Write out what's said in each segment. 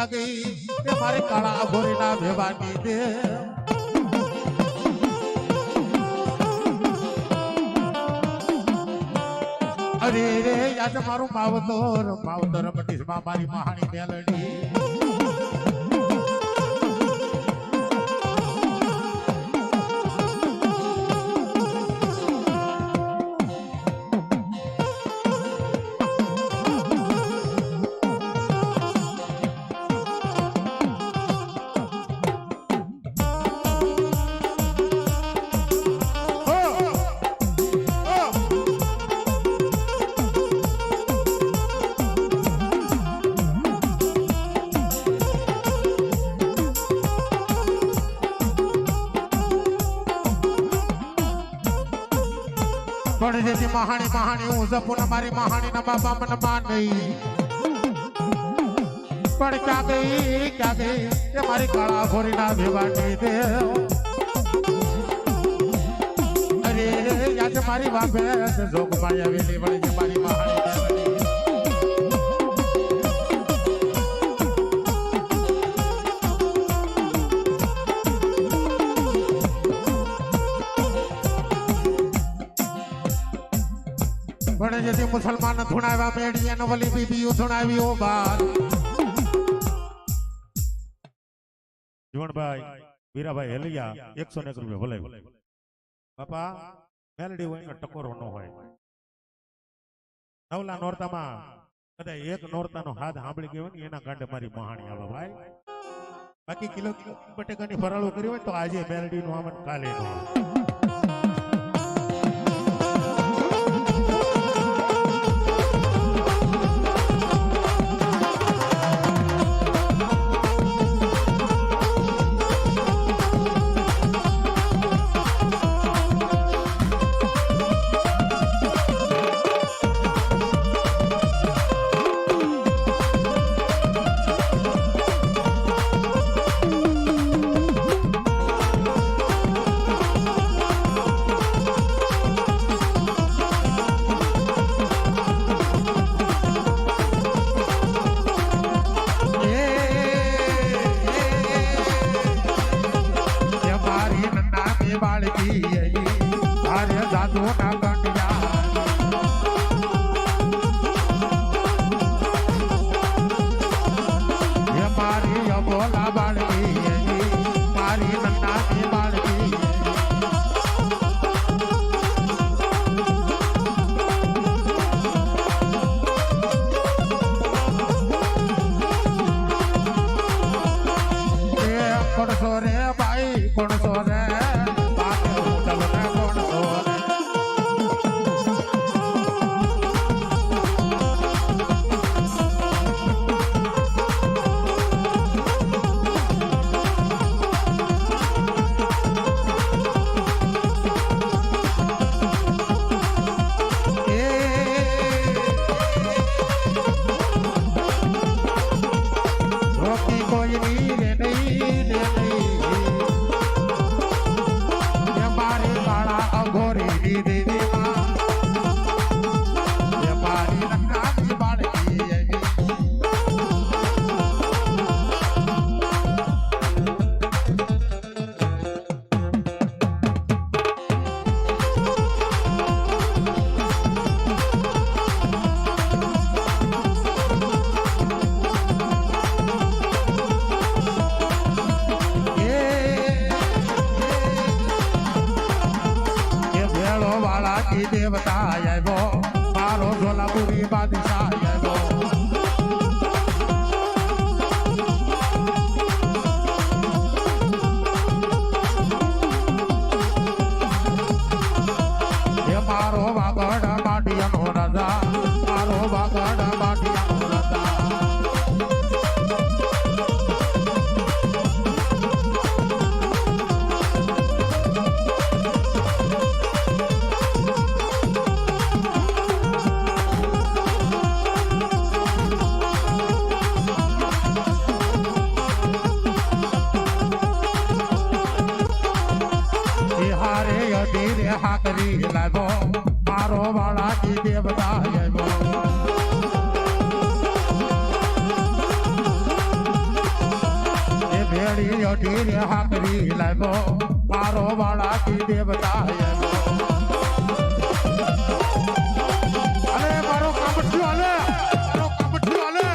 ગઈ એ મારી કાળા ગોરીના ભેવાની દે અરે રે યાદ મારું માવતર મટીસમાં મારી મહાણી મેલડી પણ જેથી મહાણી હું જપુન મારી મહાણી ના બાપા મને માન નહીં પણ ક્યાં ગઈ એ મારી કાળા ઘોરી ના ભેવાની દે અરે યાદ મારી બાપે જોગ માં આવેલી વળી જે મારી મહાણી પણ જેથી મુસલમાન ધુણાવ્યા મેળી અને વલી બીબી ધુણાવી ઓ બાર જીવણભાઈ વીરાભાઈ હેલિયા 101 રૂપિયા ભલે બાપા મેલડી હોય ટકોરો ન હોય નવલા નોરતામાં કદાચ એક નોરતાનો હાથ સાંભળી ગયો ને એના કાંડે મારી મહાણી આવે ભાઈ બાકી કિલો બટેકાની ફરાળો કરી હોય તો આજે મેલડી નું આમન કાલે નો દેવતા આવ્યો મારો ઝોલાપુરી બાદશાહ આવ્યો એ મારો વાગડ માટીનો રાજા મારો વાગડ માટીનો રાજા હાકરી લાગો મારો વાળાજી દેવતા આવ્યો તો મારો વાળા કી દેવતા એનો અરે મારો કામઠિયો હાલે મારો કામઠિયો હાલે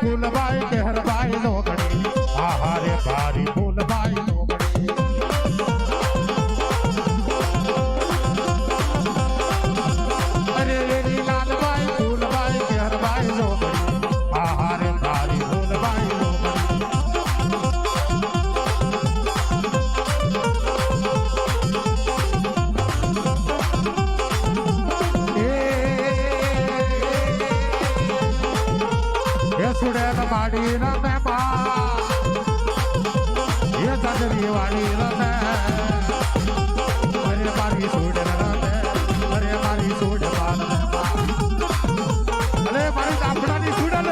ફૂલબાઈ કેહરબાઈ લોગડી આહારે ભારી ફૂલબાઈ લોગડી અરે રેડી લાલબાઈ ફૂલબાઈ કેહરબાઈ લોગડી આહારે ભારી ફૂલબાઈ સુડેલ માડી રમે એ ચંદરી વાળી રમે અરે મારી સુડેલ રમે અરે મારી સુડ રમે અરે મારી ચાપડાની સુડેલ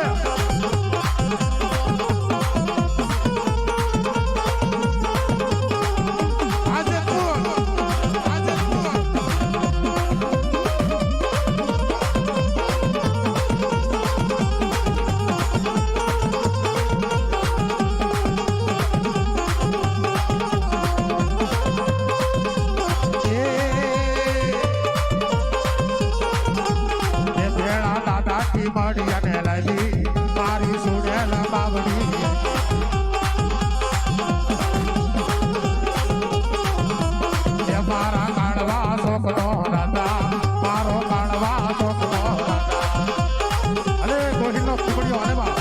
આજે મળી અને લઈ મારી સુડેલ બાવડી એ મારા કાઢવા છોકરો રાજા મારો કાઢવા છોકરો રાજા અરે ગોહિલનો કુકડીઓ અરે બા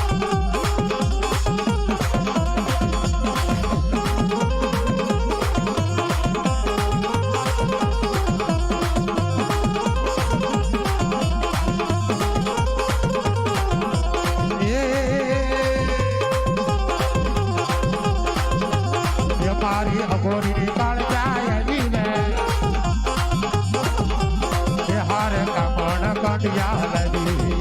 મારી અઘોરી કાળ જાય જીને એ હારે કાપણ કંડિયા લડી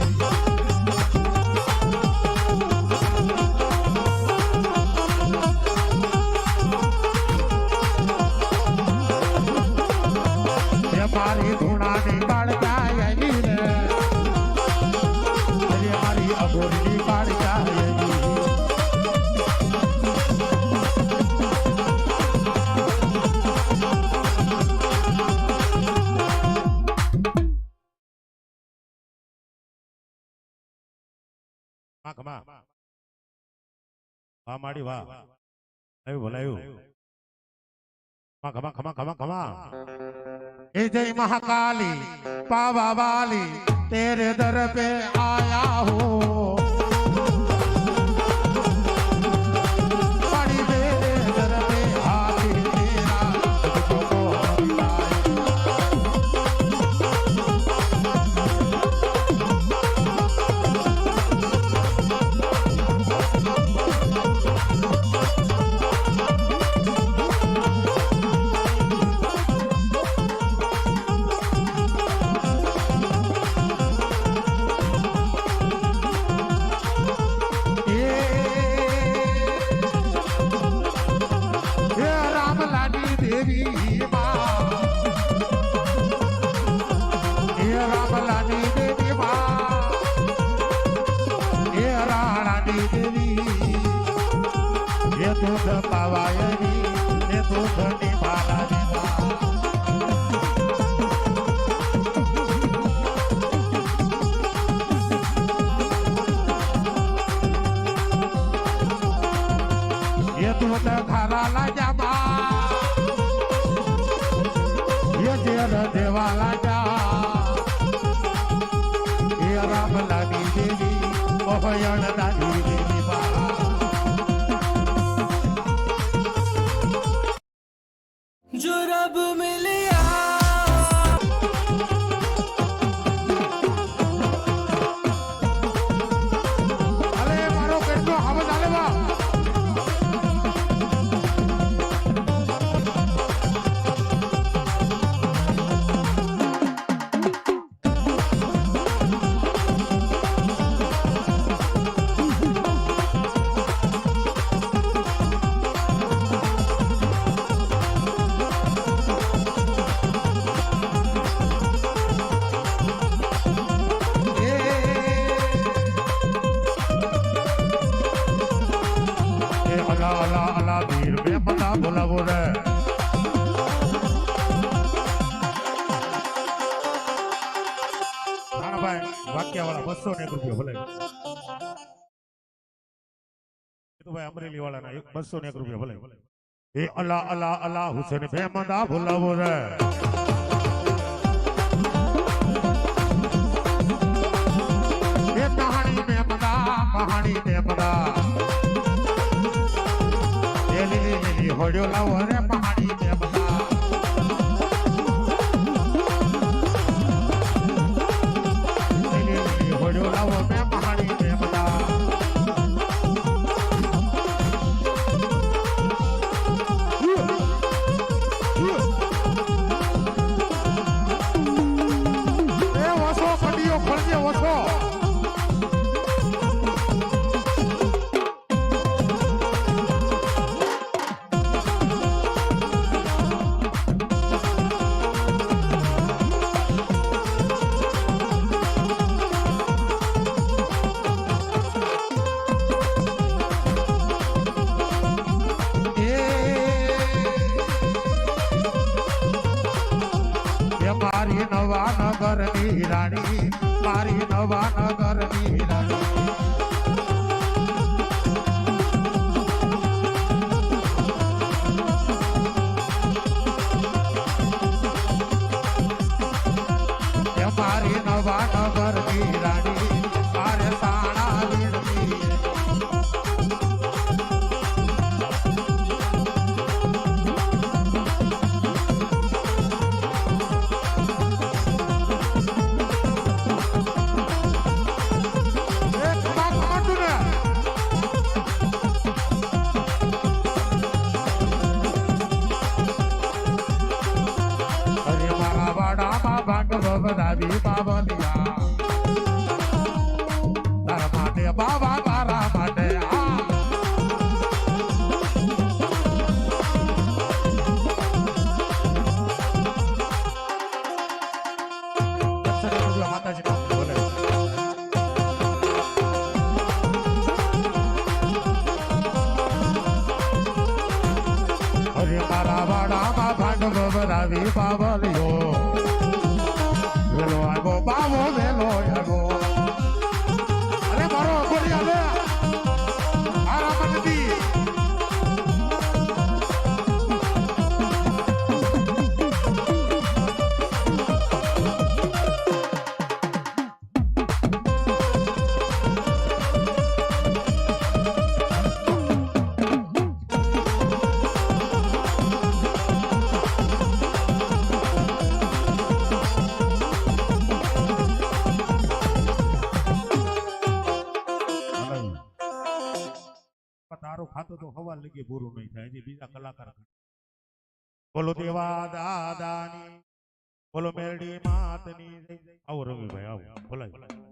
એ મારી ધૂણાની કાળ જાય જીને મારી અઘોરી કાળ જાય વાહ માડી વાહ આવ્યું ભલાયું ખમા ખમા ખમા ખમા એ જય મહાકાલી પાવા વાલી તેરે દર पे आया हो बड़ी तेरे दर पे हाथी तेरा तुझको दूध पावायनी ने दूध निभाला ये दूध घराला जाबा ये जेर देवाला जा ये राम लागी देवी मोहयण लागी देवी बा जो रब मिलिया अरे मारो કેટલો હવા ચાલે બા અલા અલા વીર મેમદા બોલાવો રે રાણાભાઈ વાક્યાવાળા 201 રૂપિયા ભલે ભાઈ અમરેલી વાળાના 201 રૂપિયા ભલે એ અલા અલા અલા હુસેન મેમદા બોલાવો રે એ કહાણી મેમદા એ લીલી હોડ્યો લાવો રે પહાડી મેમદા લીલી હોડ્યો લાવો મે પહાડી મેમદા એ વસો કડીઓ ખળજે વસો મારી નવા નગરની રાણી મારી નવા નગરની રાણી મારી નવા નગરની રાણી મારે સાણા વીણની બધાવી બાબલિયા તારા માટે બાબા તારા માટે માતાજી બોલે અરે મારા વાડામાં ભાંડ બધાવી બાબલિયો વેલો આગો બાવો વેલો આગો અરે મારો ગોરી આલે આરામ નથી તારો ખાતો તો હવા લગી પૂરું નહીં થાય હજી બીજા કલાકાર બોલો દેવા દાદાની બોલો મેરડી માતની આવો રવિભાઈ આવો બોલાય